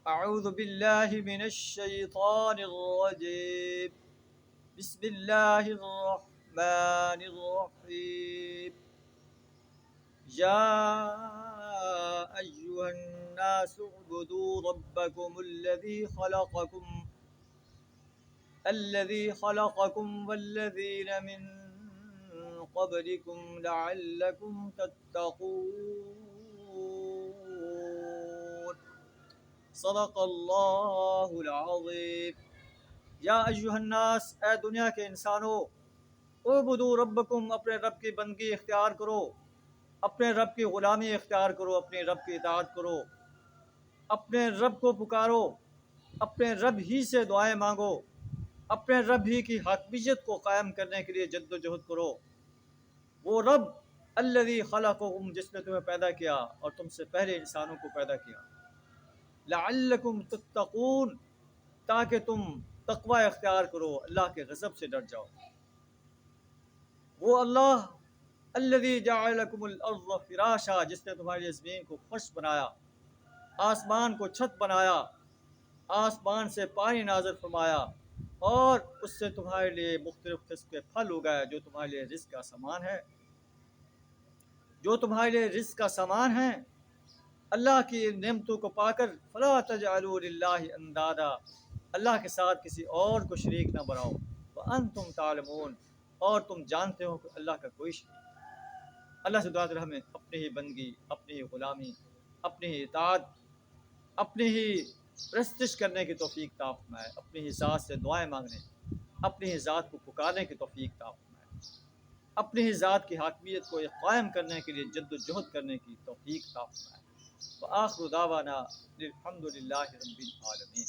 أعوذ بالله من الشيطان الرجيم. بسم الله الرحمن الرحيم. يا أيها الناس اعبدوا ربكم الذي خلقكم والذين من قبلكم لعلكم تتقون. صدق اللہ العظیم. یا ایھا الناس، اے دنیا کے انسانوں، اعبدوا ربکم، اپنے رب کی بندگی اختیار کرو، اپنے رب کی غلامی اختیار کرو، اپنے رب کی اطاعت کرو، اپنے رب کو پکارو، اپنے رب ہی سے دعائیں مانگو، اپنے رب ہی کی حاکمیت کو قائم کرنے کے لیے جد و جہد کرو. وہ رب الذی خلقکم، جس نے تمہیں پیدا کیا اور تم سے پہلے انسانوں کو پیدا کیا. لعلکم تتقون، تاکہ تم تقوی اختیار کرو، اللہ کے غضب سے ڈر جاؤ. وہ اللہ الذی جعل لکم الارض فراشا، جس نے تمہاری زمین کو فرش بنایا، آسمان کو چھت بنایا، آسمان سے پانی نازل فرمایا اور اس سے تمہارے لیے مختلف قسم کے پھل اگائے جو تمہارے لیے رزق کا سامان ہے، اللہ کی نعمتوں کو پا کر فلا تجعلوا للہ اندادا، اللہ کے ساتھ کسی اور کو شریک نہ بناؤ. وانتم تعلمون، اور تم جانتے ہو کہ اللہ کا کوئی شریک. اللہ سے دعا کریں ہمیں اپنی ہی بندگی، اپنی ہی غلامی، اپنی ہی اطاعت، اپنی ہی پرستش کرنے کی توفیق عطا فرمائے، اپنی ہی ذات سے دعائیں مانگنے، اپنی ہی ذات کو پکارنے کی توفیق عطا فرمائے، اپنی ہی ذات کی حاکمیت کو قائم کرنے کے لیے جد و جہد کرنے کی توفیق عطا فرمائے. وآخر دعوانا الحمد للہ رب العالمین.